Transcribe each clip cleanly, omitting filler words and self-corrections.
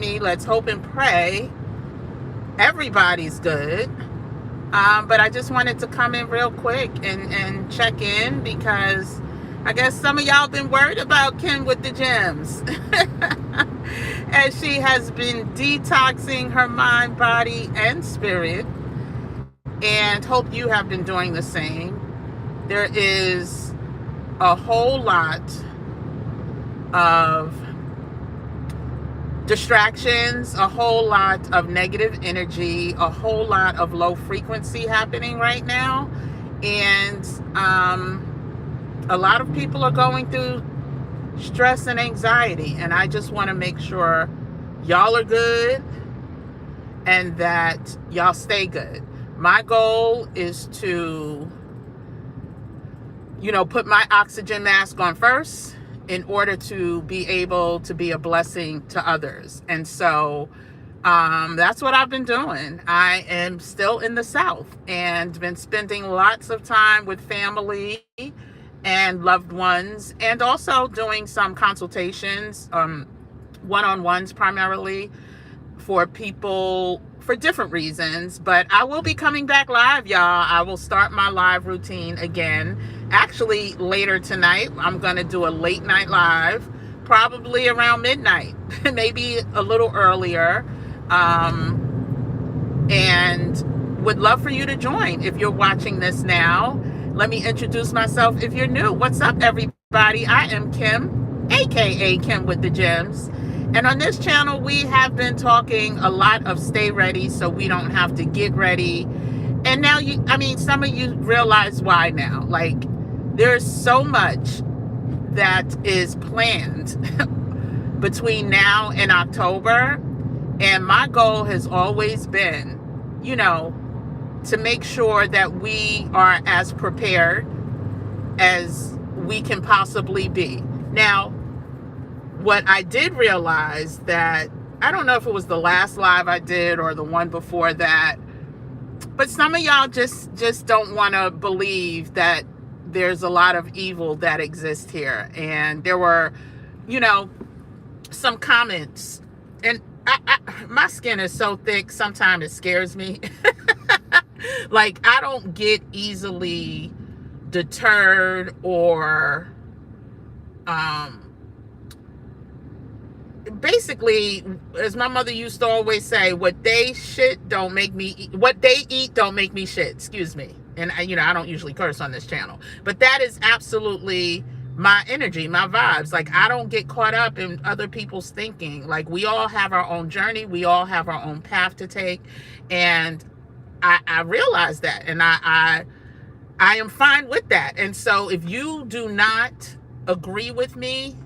me. Let's hope and pray everybody's good. But I just wanted to come in real quick and check in because I guess some of y'all been worried about Kim with the gems. As she has been detoxing her mind, body, and spirit. And hope you have been doing the same. There is a whole lot of distractions, a whole lot of negative energy, a whole lot of low frequency happening right now. And a lot of people are going through stress and anxiety. And I just want to make sure y'all are good and that y'all stay good. My goal is to, put my oxygen mask on first in order to be able to be a blessing to others. And so that's what I've been doing. I am still in the South and been spending lots of time with family and loved ones, and also doing some consultations, one-on-ones primarily, for people for different reasons. But I will be coming back live, y'all. I will start my live routine again. Actually, later tonight, I'm going to do a late night live, probably around midnight, maybe a little earlier. And would love for you to join if you're watching this now. Let me introduce myself if you're new. What's up, everybody? I am Kim, aka Kim with the Gems. And on this channel, we have been talking a lot of stay ready so we don't have to get ready. And now some of you realize why now. Like, there's so much that is planned between now and October. And my goal has always been, to make sure that we are as prepared as we can possibly be. Now, what I did realize that, I don't know if it was the last live I did or the one before that, but some of y'all just don't want to believe that there's a lot of evil that exists here. And there were, some comments, and my skin is so thick, sometimes it scares me. Like, I don't get easily deterred or, basically, as my mother used to always say, what they don't make me eat, what they eat don't make me shit, excuse me. And I don't usually curse on this channel, but that is absolutely my energy, my vibes. Like, I don't get caught up in other people's thinking. Like, we all have our own journey. We all have our own path to take. And I realize that, and I am fine with that. And so if you do not agree with me,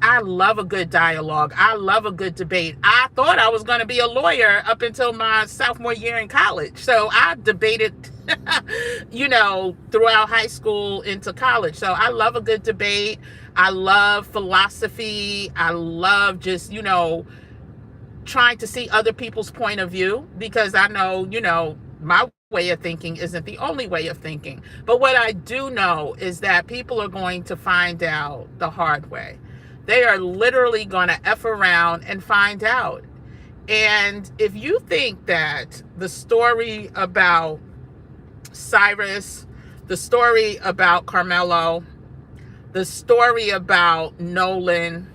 I love a good dialogue. I love a good debate. I thought I was going to be a lawyer up until my sophomore year in college. So I debated, throughout high school into college. So I love a good debate. I love philosophy. I love just, trying to see other people's point of view, because I know, my way of thinking isn't the only way of thinking. But what I do know is that people are going to find out the hard way. They are literally going to F around and find out. And if you think that the story about Cyrus, the story about Carmelo, the story about Nolan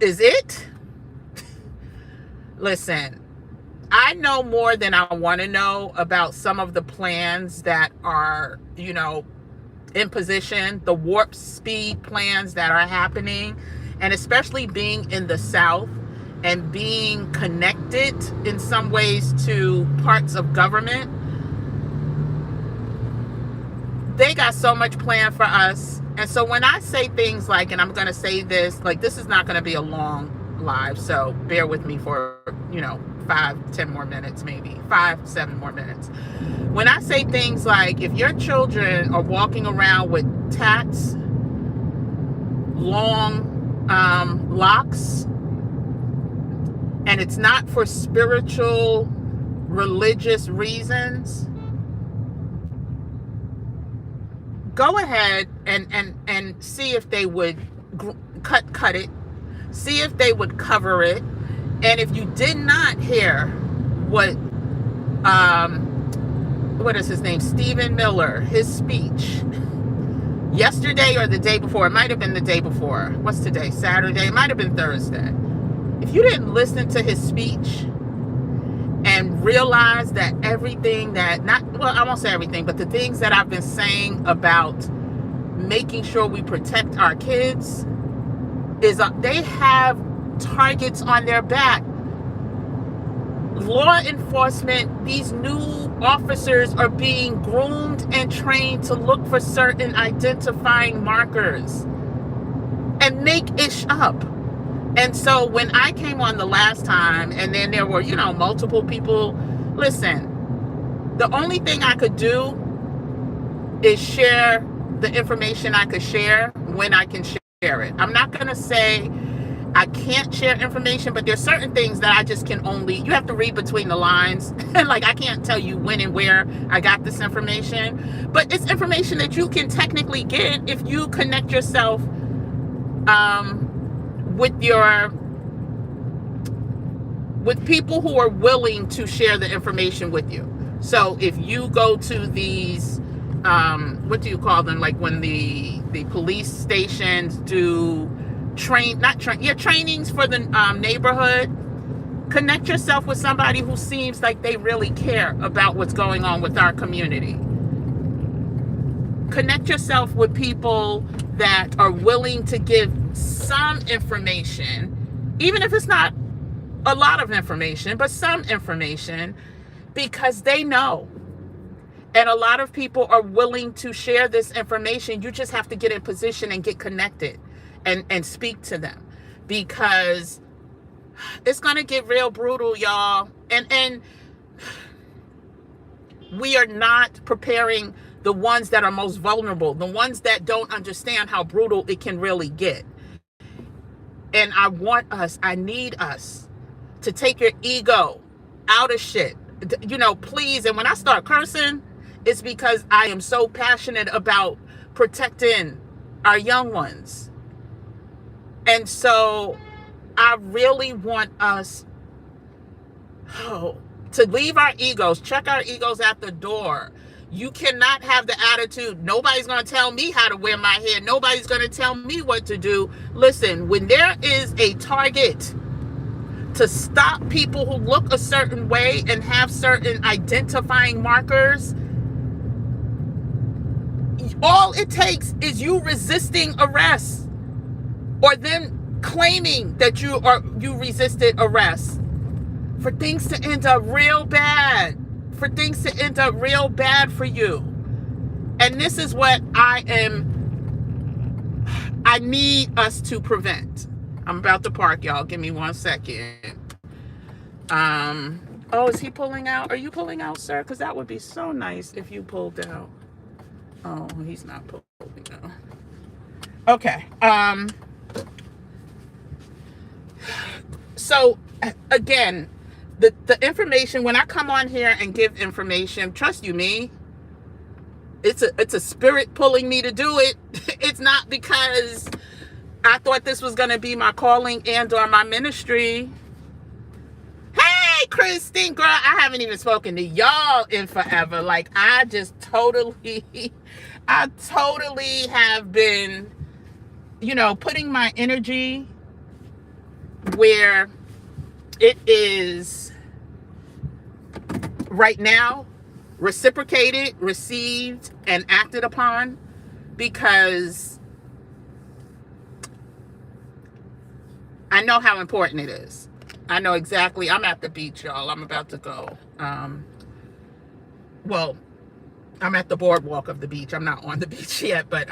is it, listen, I know more than I want to know about some of the plans that are, in position, the warp speed plans that are happening, and especially being in the South and being connected in some ways to parts of government. They got so much planned for us. And so when I say things like, and I'm going to say this, like, this is not going to be a long live, so bear with me for, 5-10 more minutes, maybe 5-7 more minutes. When I say things like, if your children are walking around with tats, long locks, and it's not for spiritual, religious reasons, go ahead and see if they would cut it. See if they would cover it. And if you did not hear what what is his name? Stephen Miller, his speech yesterday or the day before, it might have been the day before. What's today? Saturday? It might have been Thursday. If you didn't listen to his speech and realize that everything that, not, well, I won't say everything, but the things that I've been saying about making sure we protect our kids is they have targets on their back. Law enforcement, these new officers are being groomed and trained to look for certain identifying markers and make ish up. And so when I came on the last time, and then there were, multiple people, listen, the only thing I could do is share the information I could share when I can share it. I'm not going to say I can't share information, but there's certain things that I just can only, you have to read between the lines. Like, I can't tell you when and where I got this information, but it's information that you can technically get if you connect yourself with people who are willing to share the information with you. So if you go to these, what do you call them? Like when the police stations do trainings for the neighborhood, connect yourself with somebody who seems like they really care about what's going on with our community. Connect yourself with people that are willing to give some information, even if it's not a lot of information, but some information, because they know. And a lot of people are willing to share this information. You just have to get in position and get connected and speak to them, because it's going to get real brutal, y'all. And we are not preparing the ones that are most vulnerable, the ones that don't understand how brutal it can really get. And I need us to take your ego out of shit. Please. And when I start cursing, it's because I am so passionate about protecting our young ones. And so I really want us to leave our egos, check our egos at the door. You cannot have the attitude, nobody's going to tell me how to wear my hair. Nobody's going to tell me what to do. Listen, when there is a target to stop people who look a certain way and have certain identifying markers, all it takes is you resisting arrest, or them claiming that you resisted arrest, for things to end up real bad. For things to end up real bad for you. And this is what I need us to prevent. I'm about to park, y'all. Give me 1 second. Is he pulling out? Are you pulling out, sir? Because that would be so nice if you pulled out. Oh, he's not pulling out. Okay. So again, the information, when I come on here and give information, trust you me, it's a spirit pulling me to do it. It's not because I thought this was going to be my calling and or my ministry. Hey, Christine, girl, I haven't even spoken to y'all in forever. Like, I totally have been, putting my energy where it is right now, reciprocated, received, and acted upon, because I know how important it is. I know exactly. I'm at the beach, y'all. I'm about to go. I'm at the boardwalk of the beach. I'm not on the beach yet, but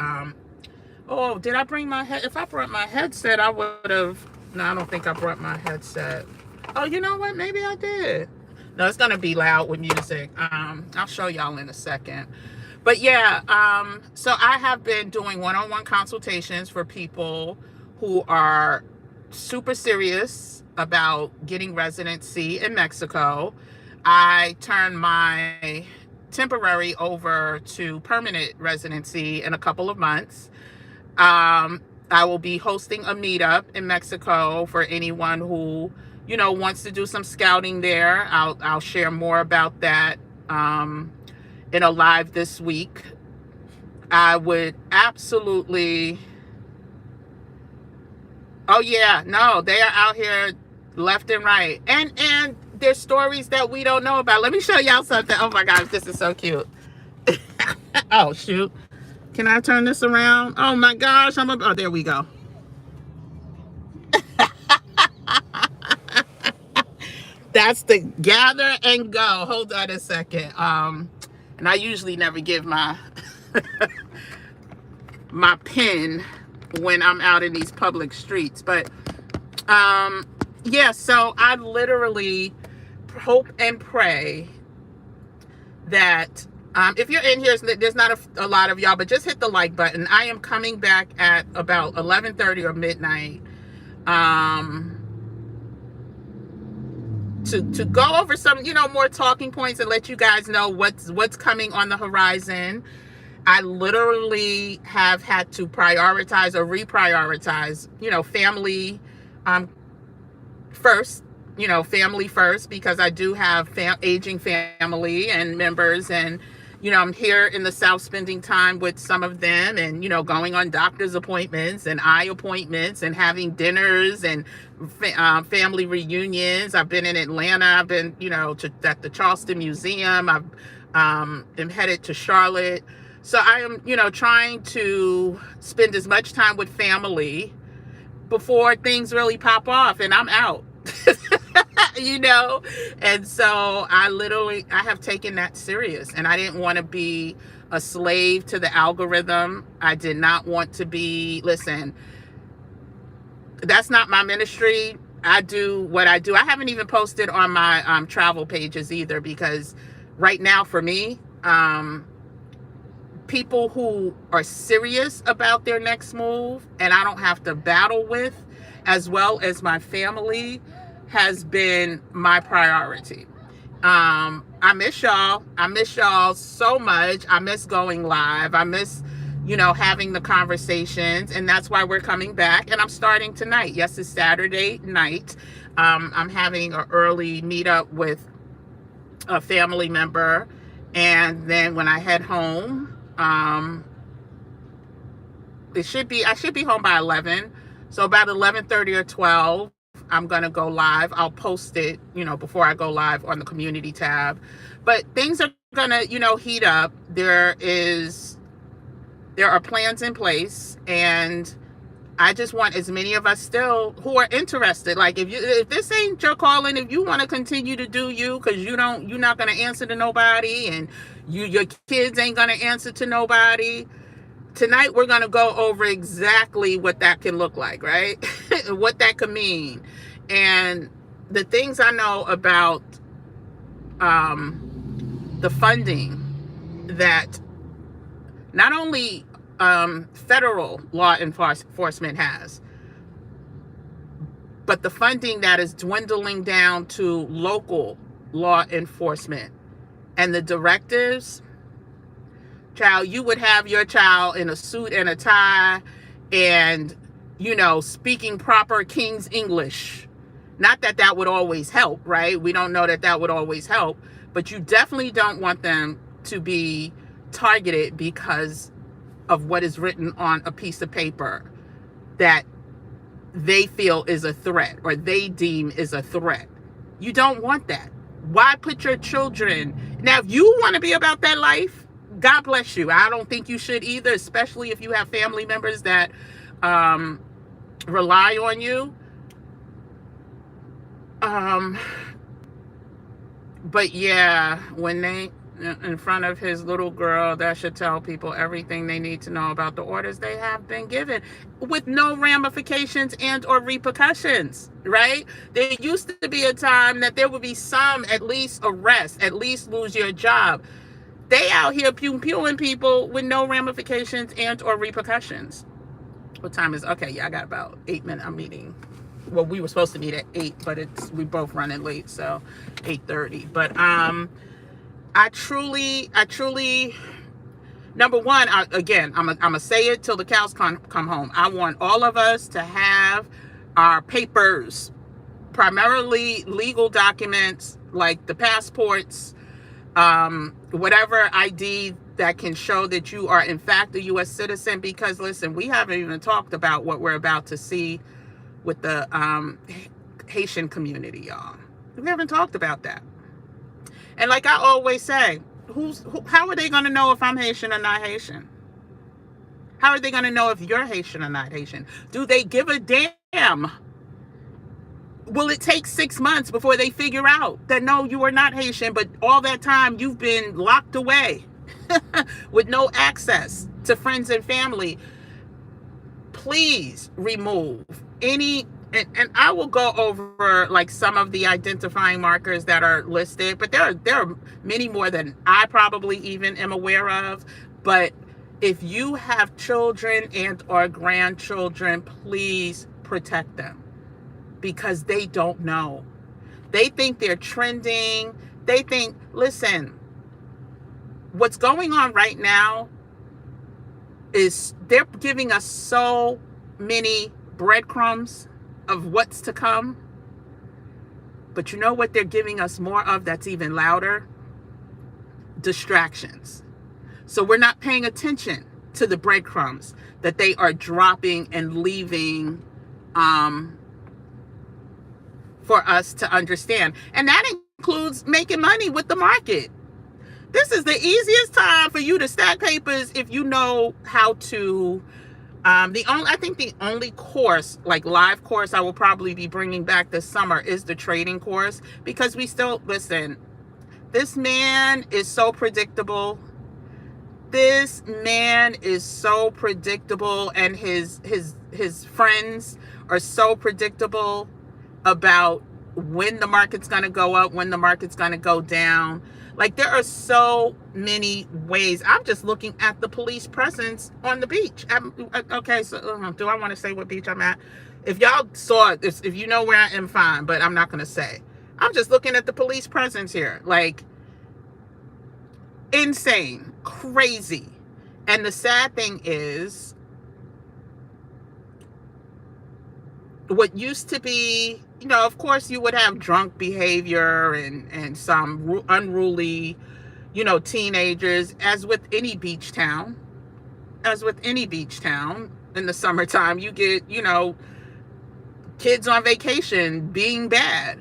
did I bring my head? If I brought my headset, I would have. No, I don't think I brought my headset. Oh, you know what? Maybe I did. No, it's going to be loud with music. I'll show y'all in a second. But yeah, so I have been doing one-on-one consultations for people who are super serious about getting residency in Mexico. I turned my temporary over to permanent residency in a couple of months. I will be hosting a meetup in Mexico for anyone who, wants to do some scouting there. I'll share more about that in a live this week. I would absolutely. Oh yeah, no, they are out here left and right, and there's stories that we don't know about. Let me show y'all something. Oh my gosh, this is so cute. Oh shoot, can I turn this around? Oh my gosh, oh, there we go. That's the gather and go. Hold on a second. And I usually never give my my pin when I'm out in these public streets, but yeah, so I literally hope and pray that if you're in here, there's not a lot of y'all, but just hit the like button. I am coming back at about 11:30 or midnight to go over some, more talking points and let you guys know what's coming on the horizon. I literally have had to prioritize or reprioritize, family first, family first, because I do have aging family and members, and I'm here in the South spending time with some of them, and going on doctor's appointments and eye appointments and having dinners and family reunions. I've been in Atlanta. I've been at the Charleston Museum. I'm headed to Charlotte. So I am trying to spend as much time with family before things really pop off and I'm out. And so I have taken that serious, and I didn't want to be a slave to the algorithm. I did not want to be, listen, that's not my ministry. I do what I do. I haven't even posted on my travel pages either, because right now for me, people who are serious about their next move and I don't have to battle with, as well as my family, has been my priority. I miss y'all. I miss y'all so much. I miss going live. I miss, having the conversations, and that's why we're coming back. And I'm starting tonight. Yes, it's Saturday night. I'm having an early meetup with a family member, and then when I head home, I should be home by 11. So about 11:30 or 12, I'm going to go live. I'll post it, before I go live on the community tab. But things are going to, heat up. There are plans in place, and I just want as many of us still who are interested. Like if this ain't your calling, if you want to continue to do you, because you're not going to answer to nobody, and your kids ain't going to answer to nobody. Tonight, we're going to go over exactly what that can look like, right? What that could mean. And the things I know about the funding that not only federal law enforcement has, but the funding that is dwindling down to local law enforcement and the directives. Child, you would have your child in a suit and a tie and, speaking proper King's English. Not that would always help, right? We don't know that would always help, but you definitely don't want them to be targeted because of what is written on a piece of paper that they feel is a threat or they deem is a threat. You don't want that. Why put your children? Now, if you want to be about that life, God bless you. I don't think you should either, especially if you have family members that rely on you. But yeah, when they in front of his little girl, that should tell people everything they need to know about the orders they have been given, with no ramifications and or repercussions, right? There used to be a time that there would be some, at least arrest, at least lose your job. They out here pewing people with no ramifications and or repercussions. What time is? Okay, yeah, I got about 8 minutes. I'm meeting. Well, we were supposed to meet at 8, but we both running late, so 8:30. But I truly, Number one, again, I'm gonna say it till the cows come home. I want all of us to have our papers, primarily legal documents like the passports, whatever ID that can show that you are in fact a U.S. citizen. Because listen, we haven't even talked about what we're about to see with the Haitian community, y'all. We haven't talked about that. And like I always say, how are they going to know if I'm Haitian or not Haitian? How are they going to know if you're Haitian or not Haitian? Do they give a damn? Will it take 6 months before they figure out that no, you are not Haitian, but all that time you've been locked away with no access to friends and family? Please remove any, and I will go over like some of the identifying markers that are listed, but there are many more than I probably even am aware of. But if you have children and or grandchildren, please protect them, because they don't know. They think they're trending. They think, listen, what's going on right now is they're giving us so many breadcrumbs of what's to come. But you know what they're giving us more of that's even louder? Distractions. So we're not paying attention to the breadcrumbs that they are dropping and leaving for us to understand. And that includes making money with the market. This is the easiest time for you to stack papers if you know how to. I think the only course, like live course, I will probably be bringing back this summer is the trading course, because we still, listen, this man is so predictable. This man is so predictable, and his friends are so predictable about when the market's going to go up, when the market's going to go down. Like, there are so many ways. I'm just looking at the police presence on the beach. Okay, so do I want to say what beach I'm at? If y'all saw it, if you know where I am, fine, but I'm not going to say. I'm just looking at the police presence here. Like, insane, crazy. And the sad thing is, what used to be, of course you would have drunk behavior and some unruly, teenagers, as with any beach town. In the summertime, you get, kids on vacation being bad.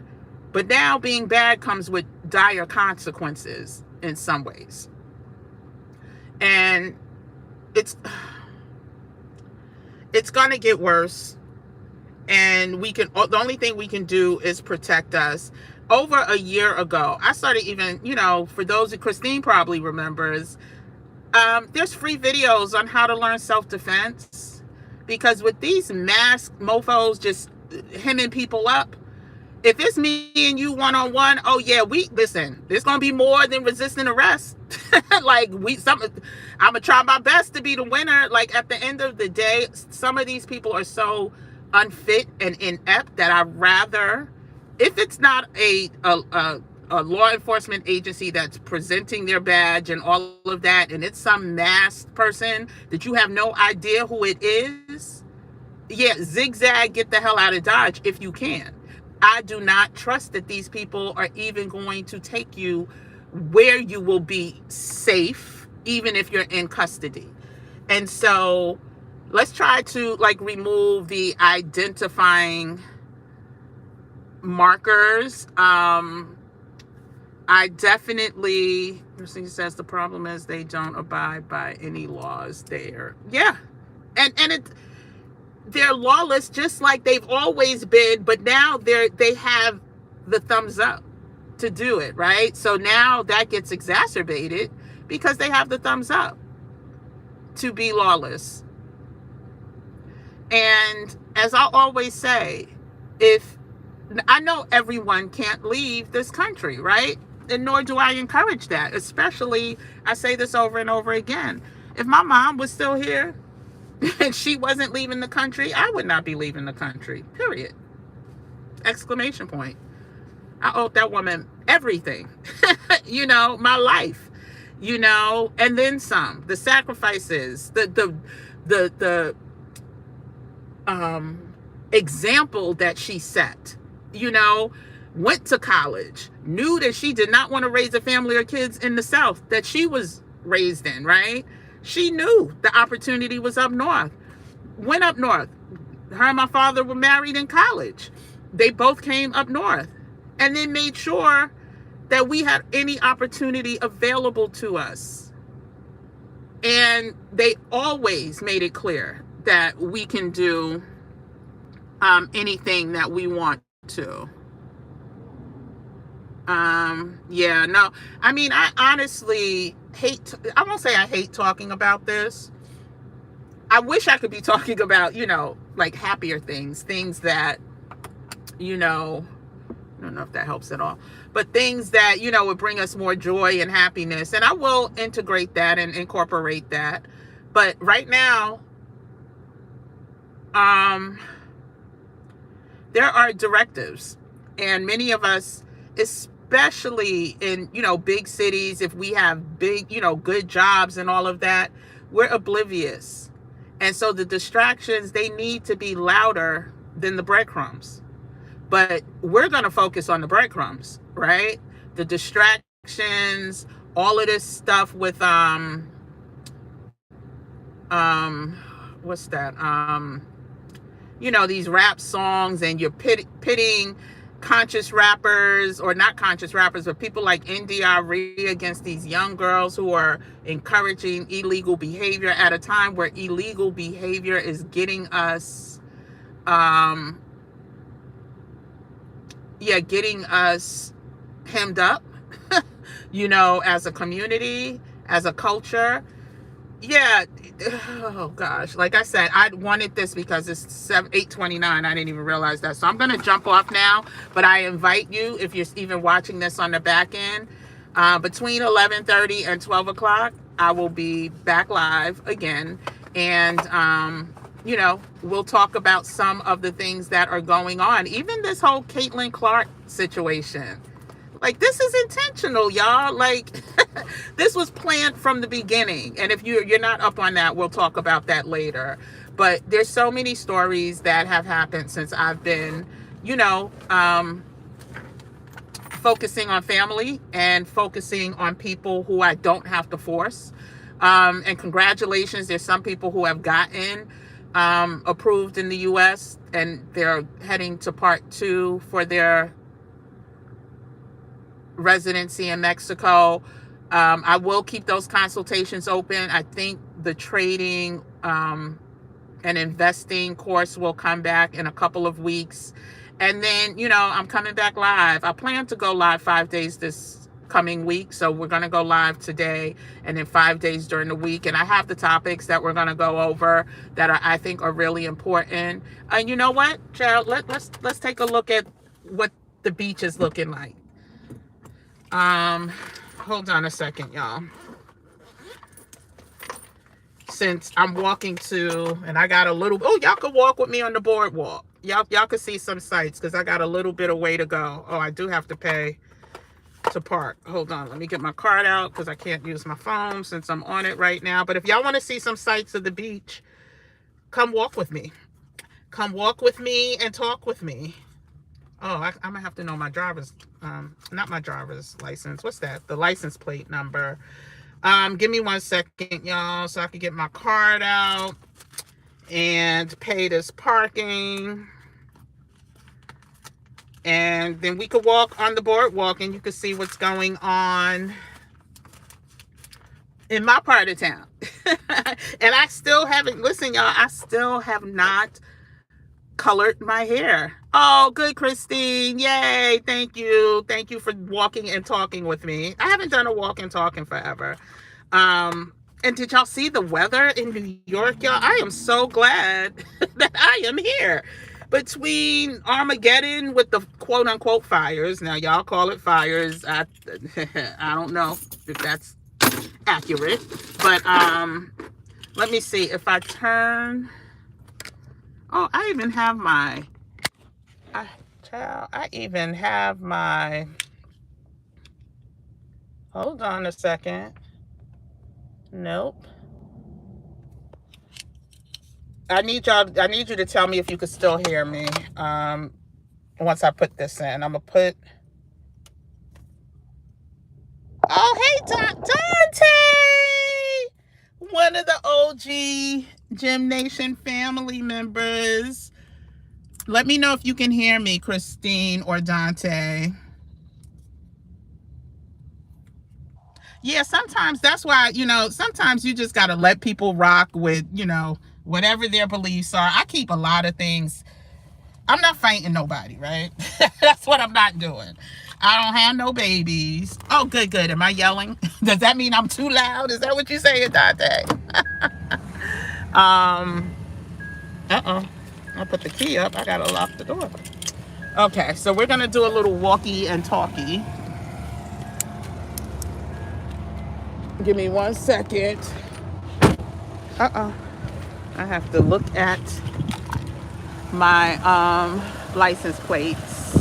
But now being bad comes with dire consequences in some ways. And it's going to get worse. And the only thing we can do is protect us. Over a year ago, I started even, for those that Christine probably remembers, there's free videos on how to learn self-defense. Because with these masked mofos just hemming people up, if it's me and you one-on-one, oh yeah, listen, there's going to be more than resisting arrest. Like, I'm going to try my best to be the winner. Like, at the end of the day, some of these people are so unfit and inept that I'd rather, if it's not a law enforcement agency that's presenting their badge and all of that, and it's some masked person that you have no idea who it is, yeah, zigzag, get the hell out of Dodge if you can. I do not trust that these people are even going to take you where you will be safe, even if you're in custody. And so let's try to remove the identifying markers. I definitely, Christine says the problem is they don't abide by any laws there. Yeah. And they're lawless just like they've always been, but now they have the thumbs up to do it, right? So now that gets exacerbated because they have the thumbs up to be lawless. And as I always say, I know everyone can't leave this country, right? And nor do I encourage that. Especially, I say this over and over again. If my mom was still here and she wasn't leaving the country, I would not be leaving the country, period. Exclamation point. I owe that woman everything, my life, you know, and then some. The sacrifices, the example that she set, you know, went to college, knew that she did not want to raise a family or kids in the South that she was raised in, right? She knew the opportunity was up north, went up north. Her and my father were married in college. They both came up north and then made sure that we had any opportunity available to us. And they always made it clear that we can do anything that we want to. Yeah, no, I mean, I honestly I won't say I hate talking about this. I wish I could be talking about, you know, like happier things that, you know, I don't know if that helps at all, but things that, you know, would bring us more joy and happiness. And I will integrate that and incorporate that. But right now, there are directives, and many of us, especially in, you know, big cities, if we have big, you know, good jobs and all of that, we're oblivious. And so the distractions, they need to be louder than the breadcrumbs. But we're going to focus on the breadcrumbs, right? The distractions, all of this stuff with, what's that? You know, these rap songs, and you're pitting conscious rappers, or not conscious rappers, but people like NDRE against these young girls who are encouraging illegal behavior at a time where illegal behavior is getting us, getting us hemmed up, you know, as a community, as a culture. Yeah. Oh gosh. Like I said, I wanted this because it's 8:29. I didn't even realize that. So I'm going to jump off now, but I invite you, if you're even watching this on the back end, between 11:30 and 12 o'clock, I will be back live again. And, you know, we'll talk about some of the things that are going on. Even this whole Caitlin Clark situation. Like, this is intentional, y'all. Like, this was planned from the beginning. And if you're not up on that, we'll talk about that later. But there's so many stories that have happened since I've been, you know, focusing on family and focusing on people who I don't have to force. And congratulations, there's some people who have gotten approved in the U.S. and they're heading to part 2 for their residency in Mexico. I will keep those consultations open. I think the trading and investing course will come back in a couple of weeks. And then, you know, I'm coming back live. I plan to go live 5 days this coming week. So we're going to go live today and then 5 days during the week. And I have the topics that we're going to go over that I think are really important. And you know what, Gerald, let's take a look at what the beach is looking like. Hold on a second, y'all. Since I'm walking to, and I got a little, y'all could walk with me on the boardwalk. Y'all could see some sights because I got a little bit of way to go. Oh, I do have to pay to park. Hold on, let me get my card out because I can't use my phone since I'm on it right now. But if y'all want to see some sights of the beach, come walk with me. Come walk with me and talk with me. Oh, I'm gonna have to know my driver's, not my driver's license. What's that? The license plate number. Give me 1 second, y'all, so I can get my card out and pay this parking. And then we could walk on the boardwalk and you could see what's going on in my part of town. And I still haven't, listen, y'all, I still have not colored my hair. Oh, good, Christine. Yay. Thank you. Thank you for walking and talking with me. I haven't done a walk and talk in forever. And did y'all see the weather in New York, y'all? I am so glad that I am here. Between Armageddon with the quote unquote fires. Now y'all call it fires. I don't know if that's accurate, but let me see if I turn. Oh, I even have my, hold on a second. Nope. I need you to tell me if you could still hear me. Once I put this in, I'm gonna put. Oh, hey, Dante! One of the OG Gym Nation family members. Let me know if you can hear me, Christine or Dante. Yeah, sometimes that's why, sometimes you just got to let people rock with, whatever their beliefs are. I keep a lot of things. I'm not fighting nobody, right? That's what I'm not doing. I don't have no babies. Oh, good. Am I yelling? Does that mean I'm too loud? Is that what you're saying, Dante? I put the key up. I got to lock the door. Okay, so we're going to do a little walkie and talkie. Give me 1 second. I have to look at my license plates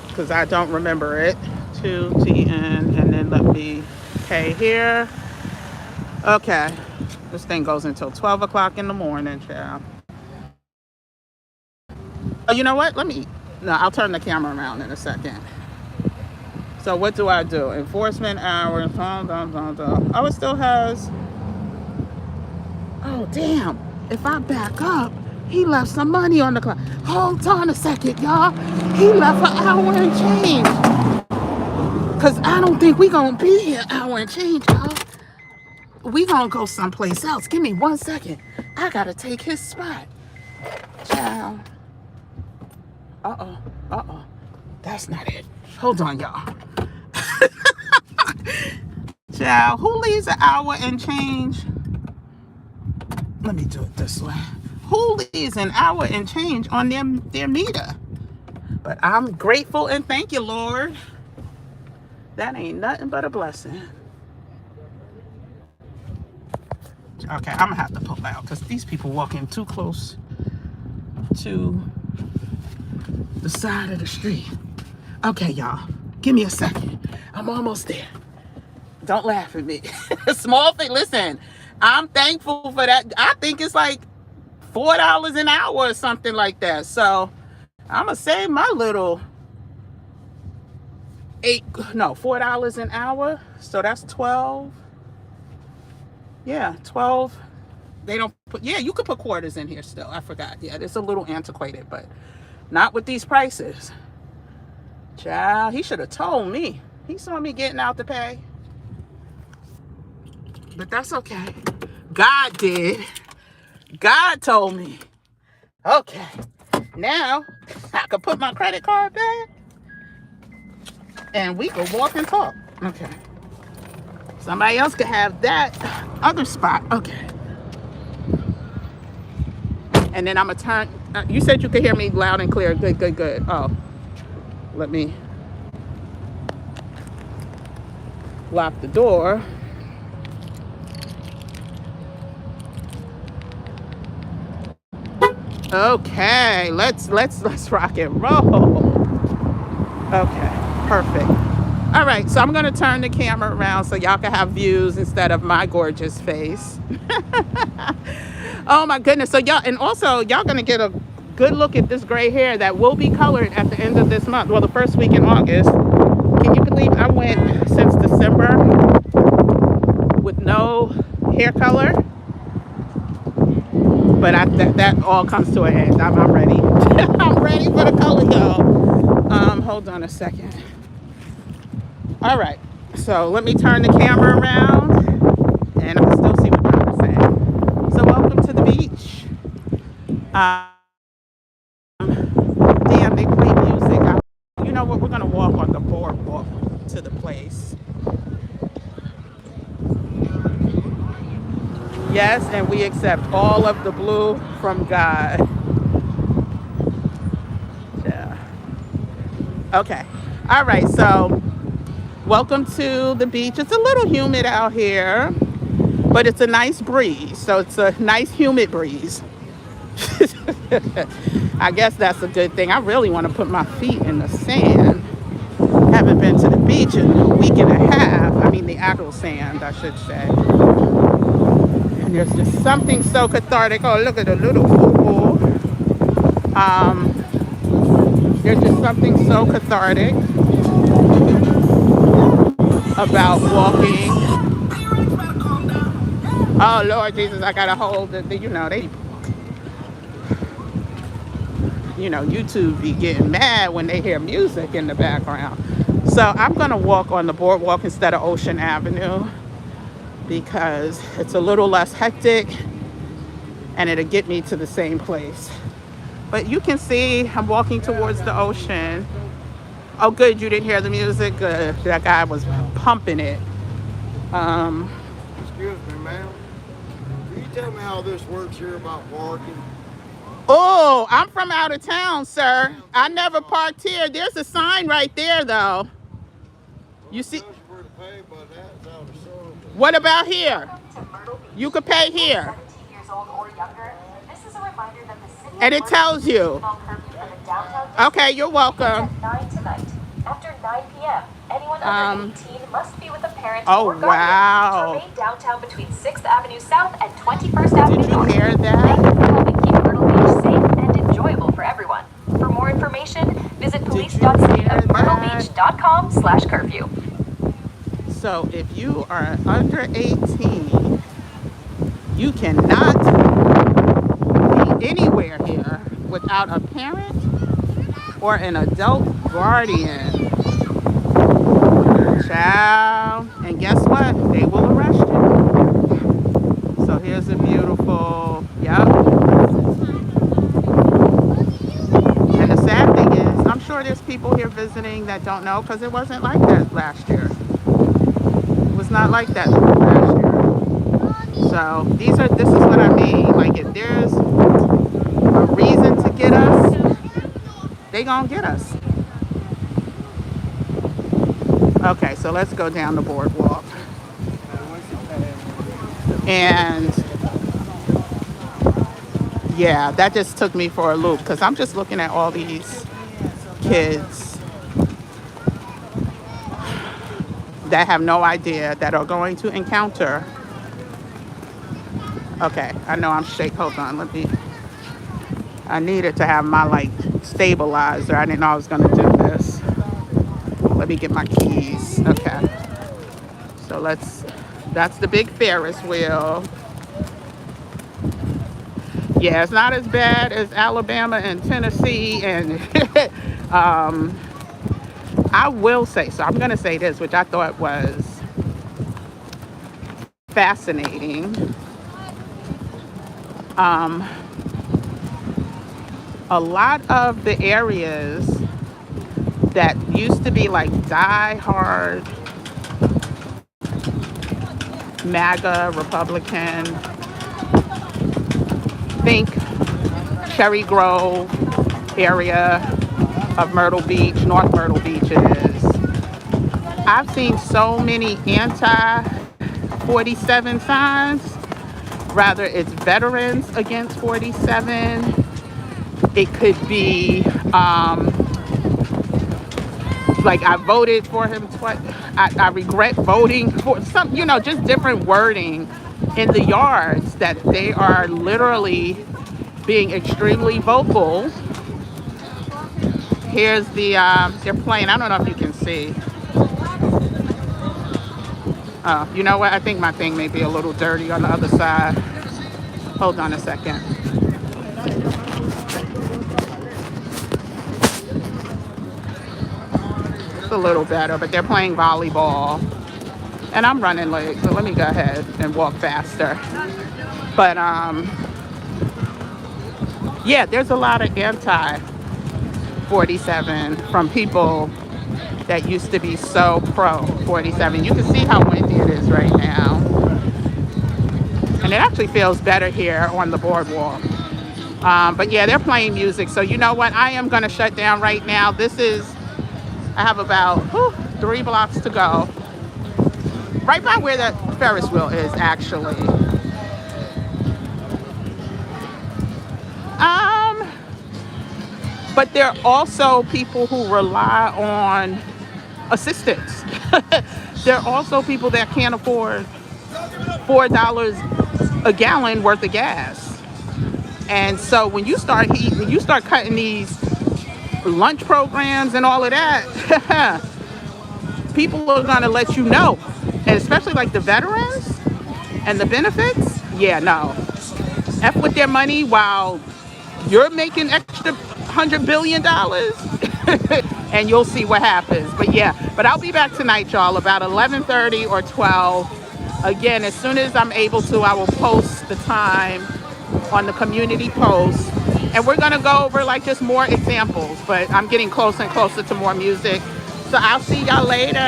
because I don't remember it. 2TN, and then let me pay here. Okay, this thing goes until 12 o'clock in the morning, child. Oh, you know what? I'll turn the camera around in a second. So what do I do? Enforcement hours. Oh, it still has. Oh, damn. If I back up, he left some money on the clock. Hold on a second, y'all. He left an hour and change. Because I don't think we going to be here hour and change, y'all. We going to go someplace else. Give me 1 second. I got to take his spot. Child. Uh-oh. That's not it. Hold on, y'all. Child, who leaves an hour and change? Let me do it this way. Who leaves an hour and change on their meter? But I'm grateful and thank you, Lord. That ain't nothing but a blessing. Okay, I'm gonna have to pull out because these people walking too close to the side of the street. Okay, y'all, give me a second. I'm almost there. Don't laugh at me. Small thing. Listen, I'm thankful for that. I think it's like $4 an hour or something like that. So I'm gonna save my little $4 an hour. So that's 12. Yeah, 12. They don't put, you could put quarters in here still. I forgot. Yeah, it's a little antiquated, but not with these prices. Child, he should have told me. He saw me getting out to pay. But that's okay. God did. God told me. Okay. Now, I could put my credit card back. And we could walk and talk. Okay. Somebody else could have that other spot. Okay. And then I'm going to turn. You said you could hear me loud and clear. Good. Oh. Let me lock the door. Okay, let's rock and roll. Okay, perfect. All right, so I'm gonna turn the camera around so y'all can have views instead of my gorgeous face. Oh my goodness. So y'all gonna get a good look at this gray hair that will be colored at the end of this month. Well, the first week in August. Can you believe I went since December with no hair color? But that all comes to an end. I'm ready. I'm ready for the color, y'all. Hold on a second. All right. So let me turn the camera around, and I can still see what I'm saying. So welcome to the beach. Damn, they play music. You know what? We're gonna walk on the boardwalk to the place. Yes, and we accept all of the blue from God. Yeah. Okay. All right. So, welcome to the beach. It's a little humid out here, but it's a nice breeze. So it's a nice humid breeze. I guess that's a good thing. I really want to put my feet in the sand. Haven't been to the beach in a week and a half. I mean, the actual sand, I should say. And there's just something so cathartic. Oh, look at the little pool. There's just something so cathartic about walking. Oh Lord Jesus, I gotta hold the YouTube be getting mad when they hear music in the background. So I'm gonna walk on the boardwalk instead of Ocean Avenue because it's a little less hectic and it'll get me to the same place. But you can see I'm walking towards the ocean. Oh good, you didn't hear the music? Good. That guy was pumping it. Excuse me, ma'am. Can you tell me how this works here about parking? Oh, I'm from out of town, sir. I never parked here. There's a sign right there, though. You see? What about here? You could pay here. And it tells you. Okay, you're welcome. After 9 p.m., anyone under 18 must be with a parent or guardian to remain downtown between 6th Avenue South and 21st Avenue North. Did you hear that? Thank you for helping keep Myrtle Beach safe and enjoyable for everyone. For more information, visit police.cityofmyrtlebeach.com/curfew. So if you are under 18, you cannot be anywhere here without a parent or an adult guardian. Child. And guess what? They will arrest you. So here's a beautiful, yep. And the sad thing is, I'm sure there's people here visiting that don't know because it wasn't like that last year. It was not like that last year. So this is what I mean. Like if there's a reason to get us, they gonna get us. Okay, so let's go down the boardwalk. And yeah, that just took me for a loop because I'm just looking at all these kids that have no idea that are going to encounter. Okay, I know I'm shaking. Hold on, I needed to have my like stabilizer. I didn't know I was gonna do this. Let me get my keys. Okay. So that's the big Ferris wheel. Yeah, it's not as bad as Alabama and Tennessee. And I will say, so I'm gonna say this, which I thought was fascinating. A lot of the areas that used to be like die-hard MAGA Republican, think Cherry Grove area of Myrtle Beach, North Myrtle Beach it is. I've seen so many anti-47 signs. Rather it's veterans against 47. It could be like I voted for him twice. I regret voting for some, just different wording in the yards that they are literally being extremely vocal. Here's the, they're playing, I don't know if you can see. You know what? I think my thing may be a little dirty on the other side. Hold on a second. It's a little better, but they're playing volleyball. And I'm running late, so let me go ahead and walk faster. But yeah, there's a lot of anti-47 from people that used to be so pro-47. You can see how windy it is right now. And it actually feels better here on the boardwalk. But yeah, they're playing music. So you know what? I am going to shut down right now. I have about 3 blocks to go. Right by where the Ferris wheel is, actually. But there are also people who rely on assistance. There are also people that can't afford $4 a gallon worth of gas. And so when you start cutting these lunch programs and all of that, people are gonna let you know, and especially like the veterans and the benefits. Yeah, no, F with their money while you're making extra $100 billion, and you'll see what happens. But yeah, but I'll be back tonight, y'all, about 11:30 or 12. Again, as soon as I'm able to, I will post the time on the community post. And we're gonna go over like just more examples, but I'm getting closer and closer to more music. So I'll see y'all later.